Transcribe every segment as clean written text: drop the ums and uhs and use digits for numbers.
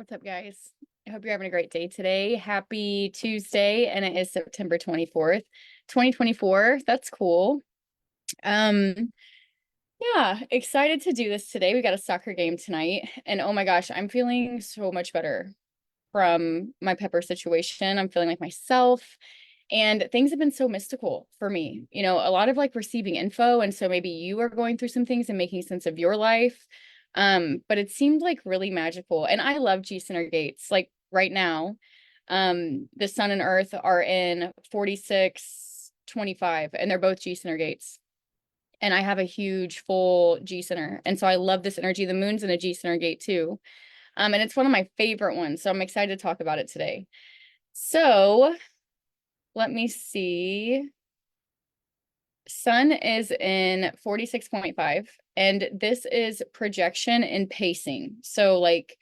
What's up, guys? I hope you're having a great day today. Happy Tuesday, and it is September 24th, 2024. That's cool. Um, yeah, excited to do this today. We got a soccer game tonight, and oh my gosh, I'm feeling so much better from my pepper situation. I'm feeling like myself, and things have been so mystical for me. A lot of like receiving info, and so maybe you are going through some things and making sense of your life. But it seemed like really magical. And I love G center gates. Like right now, the sun and earth are in 4625, and they're both G center gates. And I have a huge full G center. And so I love this energy. The moon's in a G center gate too. And it's one of my favorite ones. So I'm excited to talk about it today. So let me see. Sun is in 46.5, and this is projection and pacing. So like,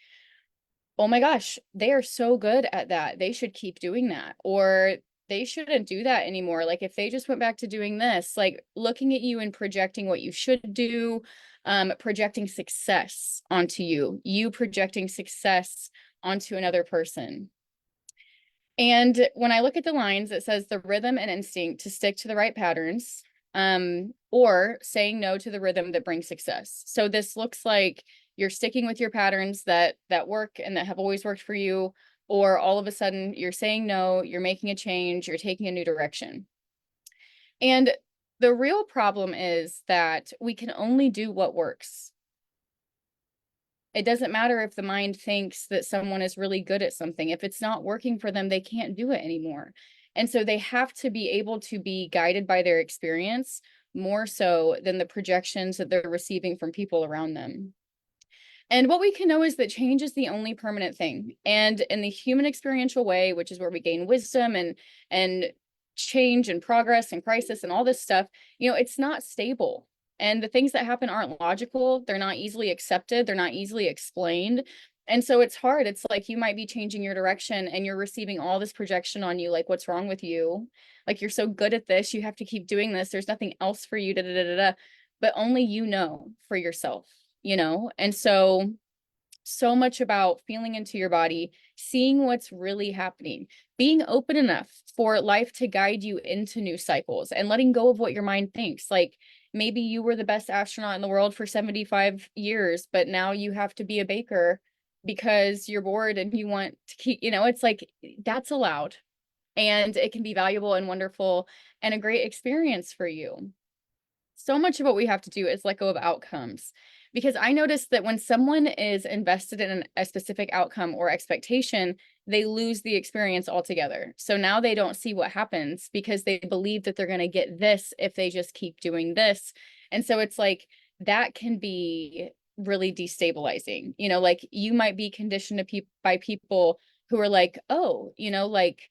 oh my gosh, they are so good at that. They should keep doing that, or they shouldn't do that anymore. Like if they just went back to doing this, like looking at you and projecting what you should do, projecting success onto you projecting success onto another person. And when I look at the lines, it says the rhythm and instinct to stick to the right patterns, or saying no to the rhythm that brings success. So this looks like you're sticking with your patterns that work and that have always worked for you, or all of a sudden you're saying no, you're making a change, you're taking a new direction. And the real problem is that we can only do what works. It doesn't matter if the mind thinks that someone is really good at something. If it's not working for them, they can't do it anymore. And so they have to be able to be guided by their experience more so than the projections that they're receiving from people around them. And what we can know is that change is the only permanent thing. And in the human experiential way, which is where we gain wisdom and change and progress and crisis and all this stuff, it's not stable. And the things that happen aren't logical. They're not easily accepted. They're not easily explained. And so it's hard. It's like you might be changing your direction and you're receiving all this projection on you. Like, what's wrong with you? Like, you're so good at this. You have to keep doing this. There's nothing else for you. Da, da, da, da, da. But only you know for yourself, And so much about feeling into your body, seeing what's really happening, being open enough for life to guide you into new cycles and letting go of what your mind thinks. Like maybe you were the best astronaut in the world for 75 years, but now you have to be a baker because you're bored and you want to keep, it's like that's allowed, and it can be valuable and wonderful and a great experience for you. So much of what we have to do is let go of outcomes, because I noticed that when someone is invested in a specific outcome or expectation, they lose the experience altogether. So now they don't see what happens because they believe that they're going to get this if they just keep doing this. And so it's like that can be really destabilizing. Like you might be conditioned to by people who are like, oh, like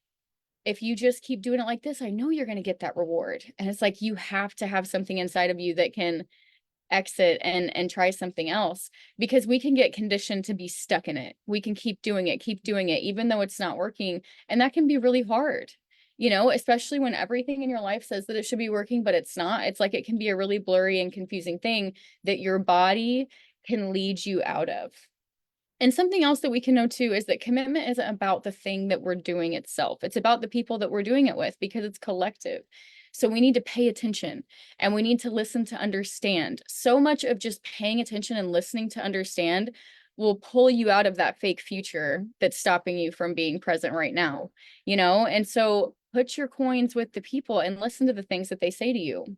if you just keep doing it like this, I know you're going to get that reward. And it's like you have to have something inside of you that can exit and try something else, because we can get conditioned to be stuck in it. We can keep doing it, even though it's not working. And that can be really hard, especially when everything in your life says that it should be working, but it's not. It's like it can be a really blurry and confusing thing that your body can lead you out of. And something else that we can know too is that commitment isn't about the thing that we're doing itself. It's about the people that we're doing it with, because it's collective. So we need to pay attention and we need to listen to understand. So much of just paying attention and listening to understand will pull you out of that fake future that's stopping you from being present right now, And so put your coins with the people and listen to the things that they say to you.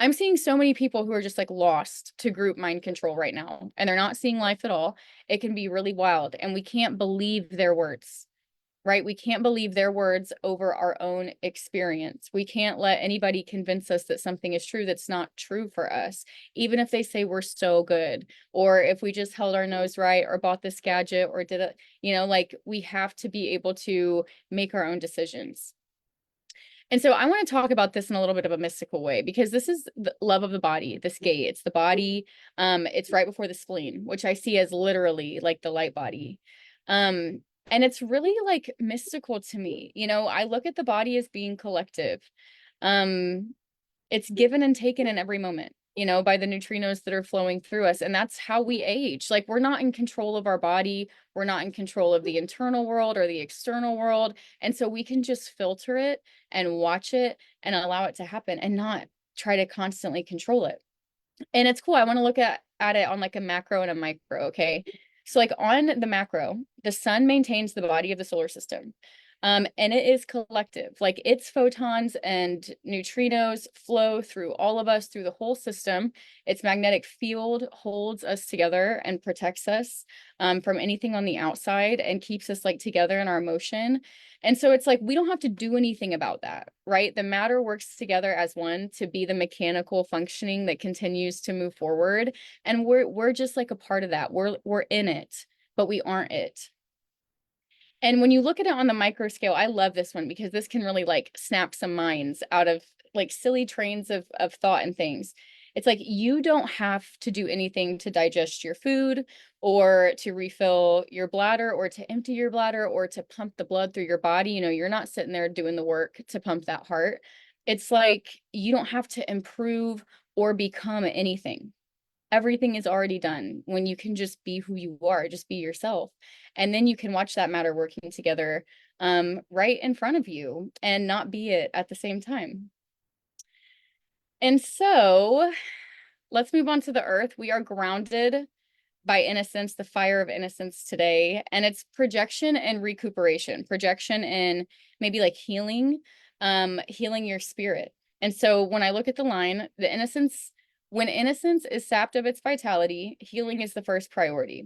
I'm seeing so many people who are just like lost to group mind control right now, and they're not seeing life at all. It can be really wild, and we can't believe their words, right? We can't believe their words over our own experience. We can't let anybody convince us that something is true that's not true for us, even if they say we're so good, or if we just held our nose right, or bought this gadget, or did it, like we have to be able to make our own decisions. And so I want to talk about this in a little bit of a mystical way, because this is the love of the body, this gate. It's the body. It's right before the spleen, which I see as literally like the light body. And it's really like mystical to me. I look at the body as being collective. It's given and taken in every moment. you know, by the neutrinos that are flowing through us. And that's how we age. Like, we're not in control of our body. We're not in control of the internal world or the external world. And so we can just filter it and watch it and allow it to happen and not try to constantly control it. And it's cool. I want to look at it on like a macro and a micro. Okay. So like on the macro, the sun maintains the body of the solar system. And it is collective, like its photons and neutrinos flow through all of us, through the whole system. Its magnetic field holds us together and protects us from anything on the outside and keeps us like together in our motion. And so it's like, we don't have to do anything about that, right? The matter works together as one to be the mechanical functioning that continues to move forward. And we're just like a part of that. We're in it, but we aren't it. And when you look at it on the micro scale, I love this one because this can really like snap some minds out of like silly trains of thought and things. It's like, you don't have to do anything to digest your food or to refill your bladder or to empty your bladder or to pump the blood through your body. You know, you're not sitting there doing the work to pump that heart. It's like, you don't have to improve or become anything. Everything is already done when you can just be who you are, just be yourself. And then you can watch that matter working together right in front of you and not be it at the same time. And so let's move on to the earth. We are grounded by innocence, the fire of innocence today. And it's projection and recuperation, projection and maybe like healing, healing your spirit. And so when I look at the line, the innocence, when innocence is sapped of its vitality, healing is the first priority.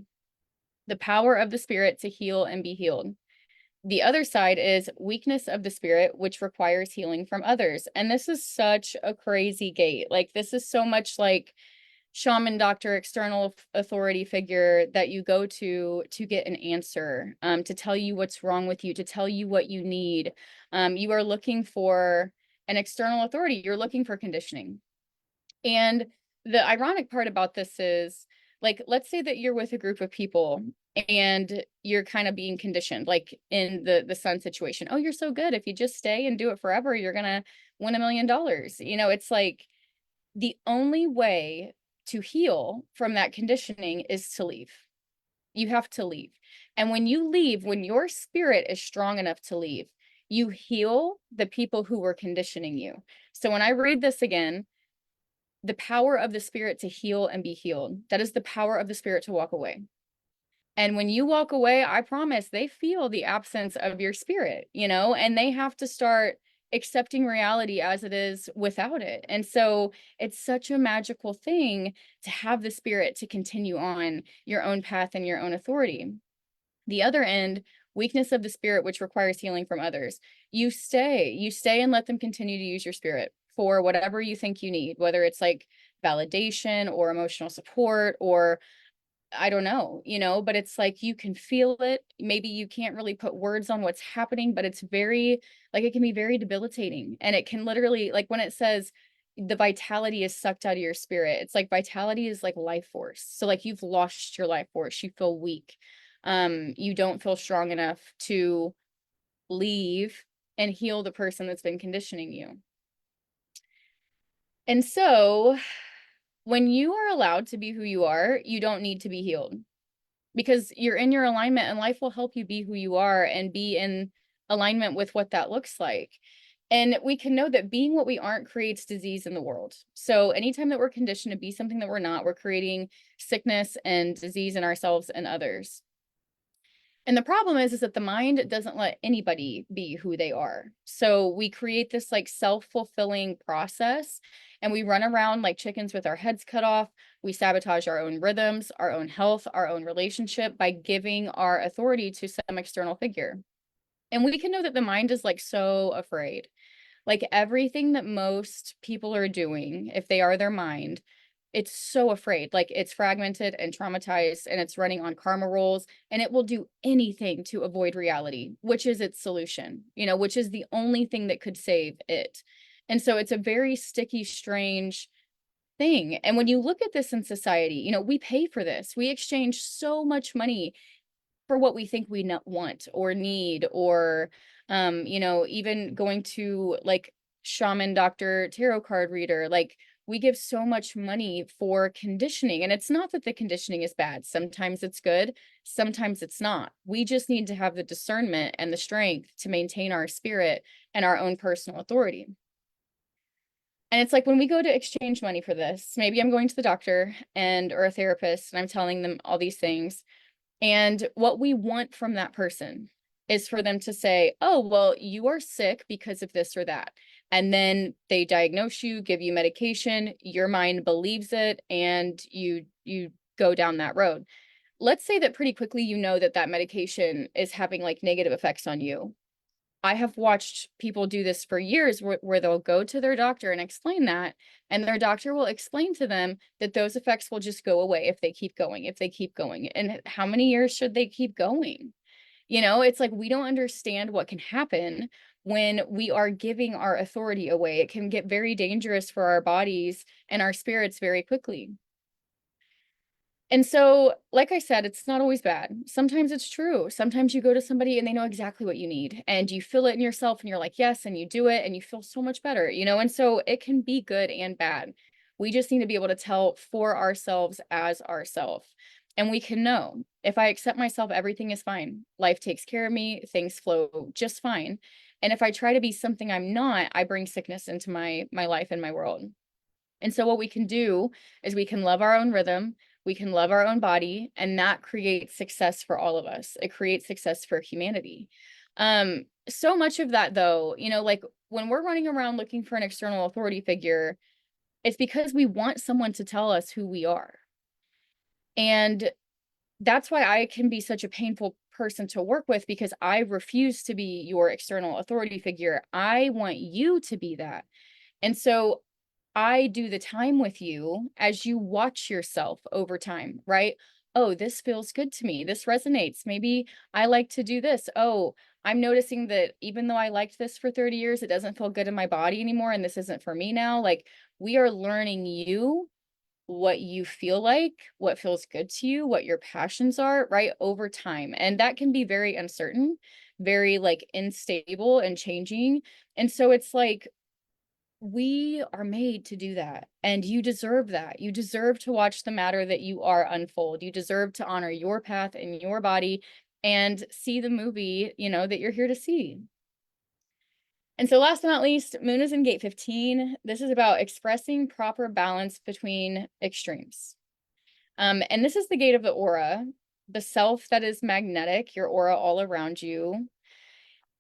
The power of the spirit to heal and be healed. The other side is weakness of the spirit, which requires healing from others. And this is such a crazy gate. Like, this is so much like shaman, doctor, external authority figure that you go to get an answer, to tell you what's wrong with you, to tell you what you need. You are looking for an external authority. You're looking for conditioning. And the ironic part about this is, like, let's say that you're with a group of people and you're kind of being conditioned, like in the sun situation. Oh, you're so good. If you just stay and do it forever, you're gonna win $1 million. You know, it's like, the only way to heal from that conditioning is to leave. You have to leave. And when you leave, when your spirit is strong enough to leave, you heal the people who were conditioning you. So when I read this again, the power of the spirit to heal and be healed, that is the power of the spirit to walk away. And when you walk away, I promise they feel the absence of your spirit, you know, and they have to start accepting reality as it is without it. And so it's such a magical thing to have the spirit to continue on your own path and your own authority. The other end, weakness of the spirit, which requires healing from others. You stay and let them continue to use your spirit for whatever you think you need, whether it's like validation or emotional support or I don't know, you know, but it's like, you can feel it. Maybe you can't really put words on what's happening, but it's very, like, it can be very debilitating. And it can literally, like, when it says the vitality is sucked out of your spirit, it's like vitality is like life force. So like, you've lost your life force, you feel weak. You don't feel strong enough to leave and heal the person that's been conditioning you. And so when you are allowed to be who you are, you don't need to be healed because you're in your alignment, and life will help you be who you are and be in alignment with what that looks like. And we can know that being what we aren't creates disease in the world. So anytime that we're conditioned to be something that we're not, we're creating sickness and disease in ourselves and others. And the problem is that the mind doesn't let anybody be who they are. So we create this like self-fulfilling process, and we run around like chickens with our heads cut off. We sabotage our own rhythms, our own health, our own relationship by giving our authority to some external figure. And we can know that the mind is like so afraid. Like, everything that most people are doing, if they are their mind, it's so afraid. Like, it's fragmented and traumatized, and it's running on karma rolls, and it will do anything to avoid reality, which is its solution, you know, which is the only thing that could save it. And so it's a very sticky, strange thing. And when you look at this in society, you know, we pay for this. We exchange so much money for what we think we want or need, or you know, even going to like shaman, doctor, tarot card reader, like, we give so much money for conditioning. And it's not that the conditioning is bad. Sometimes it's good, sometimes it's not. We just need to have the discernment and the strength to maintain our spirit and our own personal authority. And it's like when we go to exchange money for this, maybe I'm going to the doctor or a therapist and I'm telling them all these things. And what we want from that person is for them to say, oh, well, you are sick because of this or that. And then they diagnose you, give you medication, your mind believes it, and you go down that road. Let's say that pretty quickly you know that that medication is having like negative effects on you. I have watched people do this for years where they'll go to their doctor and explain that, and their doctor will explain to them that those effects will just go away if they keep going, if they keep going. And how many years should they keep going? You know, it's like we don't understand what can happen when we are giving our authority away. It can get very dangerous for our bodies and our spirits very quickly. And so, like I said, it's not always bad. Sometimes it's true. Sometimes you go to somebody and they know exactly what you need and you feel it in yourself and you're like, yes, and you do it and you feel so much better, you know? And so it can be good and bad. We just need to be able to tell for ourselves as ourselves. And we can know if I accept myself, everything is fine. Life takes care of me, things flow just fine. And if I try to be something I'm not, I bring sickness into my life and my world. And so what we can do is we can love our own rhythm, we can love our own body, and that creates success for all of us. It creates success for humanity. So much of that though, you know, like when we're running around looking for an external authority figure, it's because we want someone to tell us who we are. And that's why I can be such a painful person to work with, because I refuse to be your external authority figure. I want you to be that. And so I do the time with you as you watch yourself over time, right? Oh, this feels good to me. This resonates. Maybe I like to do this. Oh, I'm noticing that even though I liked this for 30 years, it doesn't feel good in my body anymore. And this isn't for me now. Like we are learning you, what you feel like, what feels good to you, what your passions are, right? Over time. And that can be very uncertain, very like unstable and changing. And so it's like, we are made to do that, and you deserve that. You deserve to watch the matter that you are unfold. You deserve to honor your path and your body and see the movie, you know, that you're here to see. And so last but not least, Moon is in gate 15. This is about expressing proper balance between extremes. And this is the gate of the aura, the self that is magnetic, your aura all around you.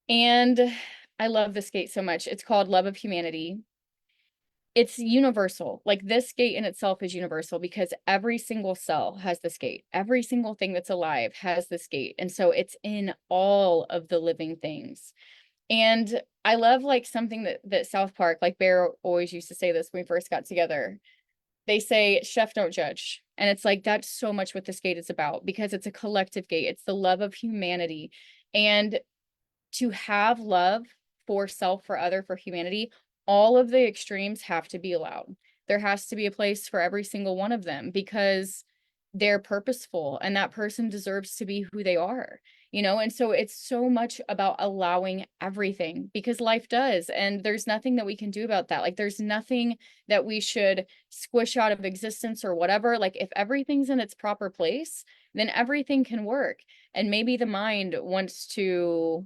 And I love this gate so much. It's called Love of Humanity. It's universal. Like this gate in itself is universal because every single cell has this gate. Every single thing that's alive has this gate. And so it's in all of the living things. And I love like something that South Park, like Bear always used to say this when we first got together. They say, chef, don't judge. And it's like, that's so much what this gate is about, because it's a collective gate. It's the love of humanity. And to have love for self, for other, for humanity, all of the extremes have to be allowed. There has to be a place for every single one of them, because they're purposeful and that person deserves to be who they are, you know? And so it's so much about allowing everything, because life does. And there's nothing that we can do about that. Like there's nothing that we should squish out of existence or whatever. Like if everything's in its proper place, then everything can work. And maybe the mind wants to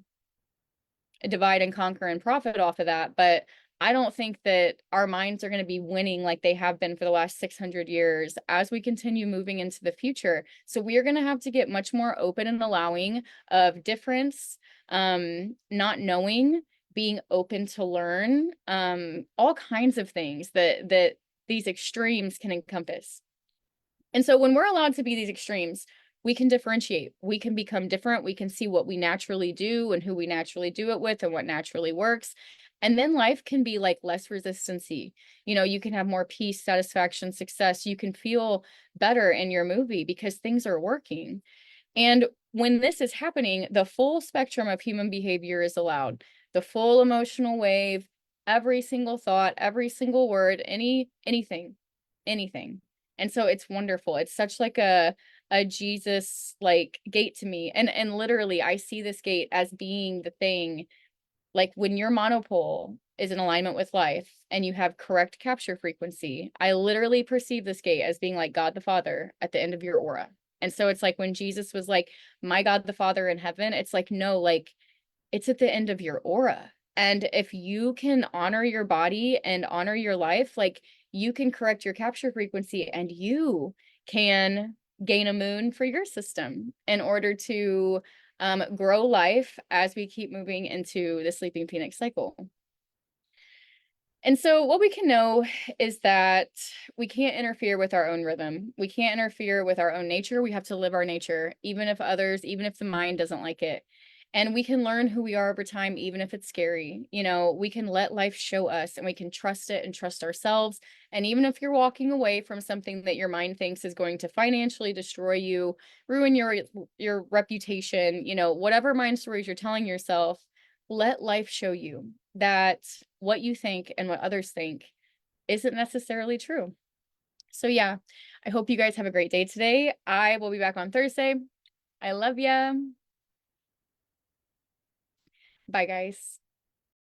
divide and conquer and profit off of that. But I don't think that our minds are going to be winning like they have been for the last 600 years as we continue moving into the future. So we are going to have to get much more open and allowing of difference, not knowing, being open to learn, all kinds of things that these extremes can encompass. And so when we're allowed to be these extremes, we can differentiate, we can become different, we can see what we naturally do and who we naturally do it with and what naturally works. And then life can be like less resistancy. You know, you can have more peace, satisfaction, success. You can feel better in your movie because things are working. And when this is happening, the full spectrum of human behavior is allowed. The full emotional wave, every single thought, every single word, anything. And so it's wonderful. It's such like a Jesus like gate to me. And literally I see this gate as being the thing, Like when your monopole is in alignment with life and you have correct capture frequency, I literally perceive this gate as being like God the Father at the end of your aura. And so it's like when Jesus was like, my God the Father in heaven, it's like, no, like it's at the end of your aura. And if you can honor your body and honor your life, like you can correct your capture frequency and you can gain a moon for your system in order to grow life as we keep moving into the sleeping phoenix cycle. And so what we can know is that we can't interfere with our own rhythm. We can't interfere with our own nature. We have to live our nature, even if the mind doesn't like it. And we can learn who we are over time, even if it's scary. You know, we can let life show us and we can trust it and trust ourselves. And even if you're walking away from something that your mind thinks is going to financially destroy you, ruin your reputation, you know, whatever mind stories you're telling yourself, let life show you that what you think and what others think isn't necessarily true. So yeah, I hope you guys have a great day today. I will be back on Thursday. I love ya. Bye, guys.